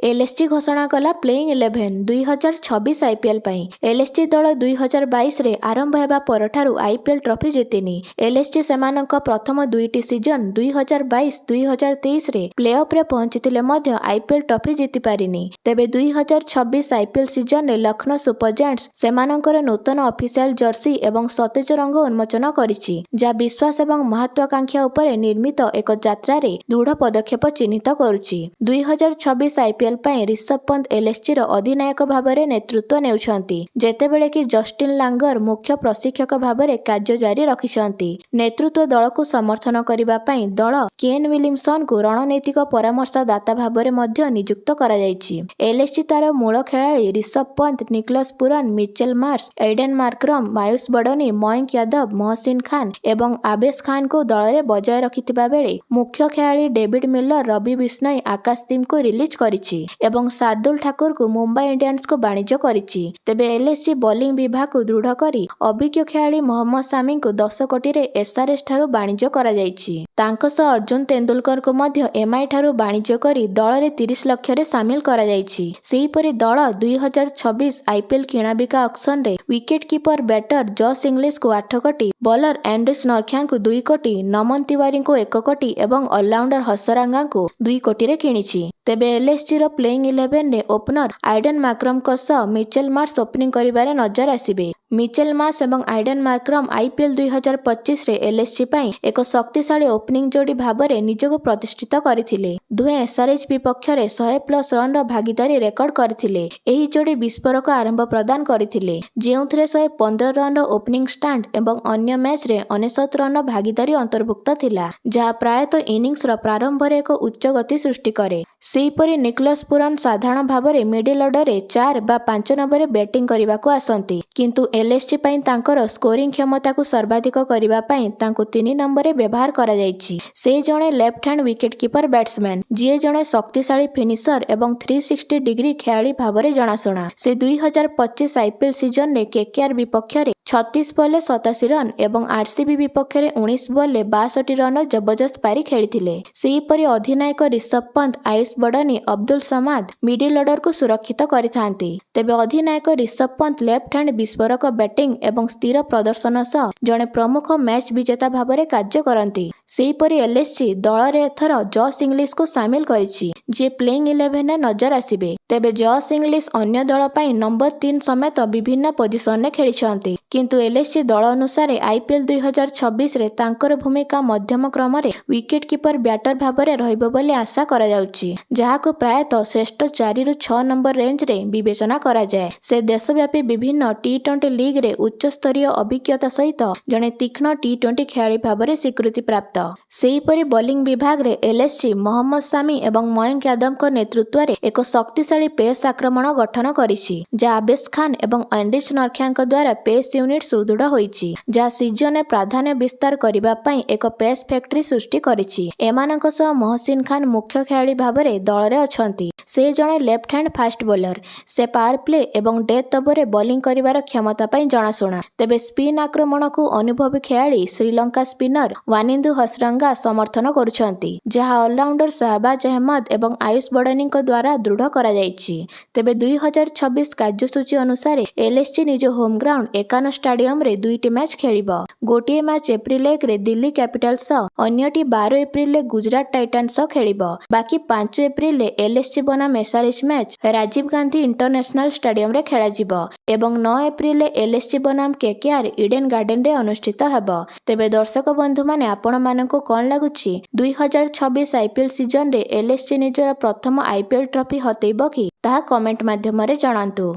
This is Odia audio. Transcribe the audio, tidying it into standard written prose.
एलएसजी घोषणा कला प्लेइंग 11 2026 आईपीएल पाई। एलएसजी दल 2022 रे आरंभ हेबा परठारु आईपीएल ट्रॉफी जितिनी। एलएसजी सेमानक प्रथम दुईटी सीजन 2022-2023 रे प्लेऑफ रे पहुंचितिले मध्य आईपीएल ट्रॉफी जिति पारिनी। तेबे 2026 आईपीएल सीजन रे लखनऊ सुपर जायंट्स सेमानकर नूतन ऑफिशियल जर्सी एवं सतेज रंग उन्मोचन करिछि, जा विश्वास एवं महत्वाकांक्षा उपरे निर्मित एक यात्रा रे दृढ़ पदक्षेप चिन्हित करुछि। 2026 आईपीएल ପାଇଁ ରିଷଭ ପନ୍ତ ଏଲଏସଜି ର ଅଧିନାୟକ ଭାବରେ ନେତୃତ୍ୱ ନେଉଛନ୍ତି, ଯେତେବେଳେ କି ଜଷ୍ଟିନ ଲାଙ୍ଗର ମୁଖ୍ୟ ପ୍ରଶିକ୍ଷକ ଭାବରେ କାର୍ଯ୍ୟ ଜାରି ରଖିଛନ୍ତି। ନେତୃତ୍ୱ ଦଳକୁ ସମର୍ଥନ କରିବା ପାଇଁ ଦଳ କେନ୍ ୱିଲିୟମସନଙ୍କୁ ରଣନୈତିକ ପରାମର୍ଶଦାତା ଭାବରେ ମଧ୍ୟ ନିଯୁକ୍ତ କରାଯାଇଛି। ଏଲଏସଜି ତାର ମୂଳ ଖେଳାଳି Rishabh Pant, Nicholas Pooran, Mitchell Marsh, Aiden Markram, Ayush Badoni, Mayank Yadav, Mohsin Khan ଏବଂ ଆବେଶ ଖାନଙ୍କୁ ଦଳରେ ବଜାୟ ରଖିଥିବା ବେଳେ ମୁଖ୍ୟ ଖେଳାଳି ଡେଭିଡ ମିଲର, ରବି ବିଷ୍ଣୋଇ, ଆକାଶଦୀପଙ୍କୁ ରିଲିଜ କରିଛି ଏବଂ ଶାର୍ଦୁଲ ଠାକୁରଙ୍କୁ ମୁମ୍ବାଇ ଇଣ୍ଡିଆନ୍ସକୁ ବାଣିଜ୍ୟ କରିଛି। ତେବେ ଏଲଏସଜି ବୋଲିଂ ବିଭାଗକୁ ଦୃଢ଼ କରି ଅଭିଜ୍ଞ ଖେଳାଳି ମହମ୍ମଦ ସାମିଙ୍କୁ 10 କୋଟିରେ ଏସଆରଏଚ୍ ଠାରୁ ବାଣିଜ୍ୟ କରାଯାଇଛି। ତାଙ୍କ ସହ ଅର୍ଜୁନ ତେନ୍ଦୁଲକରଙ୍କୁ ମଧ୍ୟ ଏମଆଇ ଠାରୁ ବାଣିଜ୍ୟ କରି ଦଳରେ 30 ଲକ୍ଷରେ ସାମିଲ କରାଯାଇଛି। ସେହିପରି ଦଳ 2026 ଆଇପିଏଲ କିଣାବିକା ଅକ୍ସନରେ ୱିକେଟ କିପର ବ୍ୟାଟର ଜସ୍ ଇଂଲିଶଙ୍କୁ 8 କୋଟି, ବୋଲର ଆଣ୍ଡ୍ରୁସ ନରଖ୍ୟାଙ୍କୁ 2 କୋଟି, ନମନ ତିୱାରୀଙ୍କୁ 1 କୋଟି ଏବଂ ଅଲରାଉଣ୍ଡର ହସରାଙ୍ଗାଙ୍କୁ 2 କୋଟିରେ କିଣିଛି। ତେବେ ଏଲଏସଜିର ପ୍ଲେଇଂ 11ରେ ଓପନର ଆଇଡେନ ମାର୍କରମଙ୍କ ସହ ମିଚେଲ ମାର୍ସ ଓପନିଂ କରିବାରେ ନଜର ଆସିବେ। ମିଚେଲ ମାର୍ସ ଏବଂ ଆଇଡେନ ମାର୍କରମ ଆଇପିଏଲ 2025ରେ ଏଲଏସଜି ପାଇଁ ଏକ ଶକ୍ତିଶାଳୀ ଓପନିଂ ଯୋଡ଼ି ଭାବରେ ନିଜକୁ ପ୍ରତିଷ୍ଠିତ କରିଥିଲେ। ଦୁହେଁ ଏସଆରଏଚ୍ ବିପକ୍ଷରେ 100+ ରନର ଭାଗିଦାରୀ ରେକର୍ଡ କରିଥିଲେ। ଏହି ଯୋଡ଼ି ବିସ୍ଫୋରକ ଆରମ୍ଭ ପ୍ରଦାନ କରିଥିଲେ, ଯେଉଁଥିରେ 115 ରନର ଓପନିଂ ଷ୍ଟାଣ୍ଡ ଏବଂ ଅନ୍ୟ ମ୍ୟାଚରେ 99 ରନର ଭାଗିଦାରୀ ଅନ୍ତର୍ଭୁକ୍ତ ଥିଲା, ଯାହା ପ୍ରାୟତଃ ଇନିଂସର ପ୍ରାରମ୍ଭରେ ଏକ ଉଚ୍ଚ ଗତି ସୃଷ୍ଟି କରେ। ସେହିପରି ନିକୋଲସ ପୁରନ ସାଧାରଣ ଭାବରେ ମିଡିଲ ଅର୍ଡରରେ 4 ବା 5 ନମ୍ବରରେ ବ୍ୟାଟିଂ କରିବାକୁ ଆସନ୍ତି, କିନ୍ତୁ ଏଲଏସଜି ପାଇଁ ତାଙ୍କର ସ୍କୋରିଂ କ୍ଷମତାକୁ ସର୍ବାଧିକ କରିବା ପାଇଁ ତାଙ୍କୁ 3 ନମ୍ବରରେ ବ୍ୟବହାର କରାଯାଇଛି। ସେ ଜଣେ left hand wicket keeper batsman, ଯିଏ ଜଣେ ଶକ୍ତିଶାଳୀ ଫିନିଶର ଏବଂ 360 ଡିଗ୍ରୀ ଖେଳାଳି ଭାବରେ ଜଣାଶୁଣା। ସେ 2025 ଆଇପିଏଲ ସିଜନରେ କେକେଆର ବିପକ୍ଷରେ 36 ବଲରେ 87 ରନ ଏବଂ ଆରସିବି ବିପକ୍ଷରେ 19 ବଲରେ 62 ରନର ଜବରଦସ୍ତ ପାରି ଖେଳିଥିଲେ। ସେହିପରି ଅଧିନାୟକ ରିଷଭ ପନ୍ତ, ଆୟୁଷ ବଡନି, ଅବ୍ଦୁଲ ସମାଦ ମିଡିଲ ଅର୍ଡରକୁ ସୁରକ୍ଷିତ କରିଥାନ୍ତି। ତେବେ ଅଧିନାୟକ ରିଷଭ ପନ୍ତ ଲେଫ୍ଟ ହ୍ୟାଣ୍ଡ ବିସ୍ଫୋରକ ବ୍ୟାଟିଂ ଏବଂ ସ୍ଥିର ପ୍ରଦର୍ଶନ ସହ ଜଣେ ପ୍ରମୁଖ ମ୍ୟାଚ ବିଜେତା ଭାବରେ କାର୍ଯ୍ୟ କରନ୍ତି। ସେହିପରି ଏଲଏସଜି ଦଳରେ ଏଥର ଜସ୍ ଇଂଲିଶକୁ ସାମିଲ କରିଛି, ଯିଏ ପ୍ଲେଇଂ 11ରେ ନଜର ଆସିବେ। ତେବେ ଜସ୍ ଇଂଲିଶ ଅନ୍ୟ ଦଳ ପାଇଁ ନମ୍ବର 3 ସମେତ ବିଭିନ୍ନ ପୋଜିସନରେ ଖେଳିଛନ୍ତି, କିନ୍ତୁ ଏଲଏସଜି ଦଳ ଅନୁସାରେ ଆଇପିଏଲ 2026ରେ ତାଙ୍କର ଭୂମିକା ମଧ୍ୟମ କ୍ରମରେ ୱିକେଟ କିପର ବ୍ୟାଟର ଭାବରେ ରହିବ ବୋଲି ଆଶା କରାଯାଉଛି, ଯାହାକୁ ପ୍ରାୟତଃ ଶ୍ରେଷ୍ଠ 4ରୁ 6 ନମ୍ବର ରେଞ୍ଜରେ ବିବେଚନା କରାଯାଏ। ସେ ଦେଶବ୍ୟାପୀ ବିଭିନ୍ନ ଟି20 ଲିଗ୍ରେ ଉଚ୍ଚସ୍ତରୀୟ ଅଭିଜ୍ଞତା ସହିତ ଜଣେ ତୀକ୍ଷ୍ଣ ଟି20 ଖେଳାଳି ଭାବରେ ସ୍ୱୀକୃତି ପ୍ରାପ୍ତ। ସେହିପରି ବୋଲିଂ ବିଭାଗରେ ଏଲଏସଜି ମହମ୍ମଦ ସାମି ଏବଂ ମୟଙ୍କ ୟାଦବଙ୍କ ନେତୃତ୍ୱରେ ଏକ ଶକ୍ତିଶାଳୀ ପେସ୍ ଆକ୍ରମଣ ଗଠନ କରିଛି, ଯାହା ଆବେଶ ଖାନ ଏବଂ ଆଣ୍ଡ୍ରୁସ ନରଖ୍ୟାଙ୍କ ଦ୍ୱାରା ପେସ୍ ୟୁନିଟ୍ ସୁଦୃଢ଼ ହୋଇଛି, ଯାହା ସିଜନରେ ପ୍ରାଧାନ୍ୟ ବିସ୍ତାର କରିବା ପାଇଁ ଏକ ପେସ୍ ଫ୍ୟାକ୍ଟରି ସୃଷ୍ଟି କରିଛି। ଏମାନଙ୍କ ସହ ମହସିନ ଖାନ ମୁଖ୍ୟ ଖେଳାଳି ଭାବରେ ଦଳରେ ଅଛନ୍ତି। ସେ ଜଣେ ଲେଫ୍ଟ ହ୍ୟାଣ୍ଡ ଫାଷ୍ଟ ବୋଲର। ସେ ପାୱାର ପ୍ଲେ ଏବଂ ଡେଥ୍ ଓଭରରେ ବୋଲିଂ କରିବାର କ୍ଷମତା ପାଇଁ ଜଣାଶୁଣା। ତେବେ ସ୍ପିନ୍ ଆକ୍ରମଣକୁ ଅନୁଭବୀ ଖେଳାଳି ଶ୍ରୀଲଙ୍କା ସ୍ପିନର ୱାନିନ୍ଦୁ ହସରଙ୍ଗା ସମର୍ଥନ କରୁଛନ୍ତି, ଯାହା ଅଲରାଉଣ୍ଡର ଶାହବାଜ ଅହମଦ ଏବଂ ଆୟୁଷ ବଡନିଙ୍କ ଦ୍ୱାରା ଦୃଢ଼ କରାଯାଇଛି। ତେବେ 2026 କାର୍ଯ୍ୟସୂଚୀ ଅନୁସାରେ ଏଲଏସଜି ନିଜ ହୋମ୍ ଗ୍ରାଉଣ୍ଡ ଏକାନ ଷ୍ଟାଡିୟମରେ 2ଟି ମ୍ୟାଚ୍ ଖେଳିବ। ଗୋଟିଏ ମ୍ୟାଚ୍ ଏପ୍ରିଲ 1ରେ ଦିଲ୍ଲୀ କ୍ୟାପିଟାଲ୍ସ ସହ, ଅନ୍ୟଟି 12 ଏପ୍ରିଲରେ ଗୁଜରାଟ ଟାଇଟାନ୍ସ ସହ ଖେଳିବ। ବାକି 5 ଏପ୍ରିଲରେ ଏଲଏସଜି ବନାମ SRH match Rajiv Gandhi international ଷ୍ଟାଡିୟମରେ ଖେଳାଯିବ ଏବଂ 9 ଏପ୍ରିଲରେ ଏଲଏସଜି ବନାମ କେକେଆର ଇଡେନ ଗାର୍ଡେନରେ ଅନୁଷ୍ଠିତ ହେବ। ତେବେ ଦର୍ଶକ ବନ୍ଧୁମାନେ, ଆପଣମାନଙ୍କୁ କ'ଣ ଲାଗୁଛି? 2026 ଆଇପିଏଲ ସିଜନରେ ଏଲଏସଜି ନିଜର ପ୍ରଥମ ଆଇପିଏଲ ଟ୍ରଫି ହତେଇବ କି? ତାହା କମେଣ୍ଟ ମାଧ୍ୟମରେ ଜଣାନ୍ତୁ।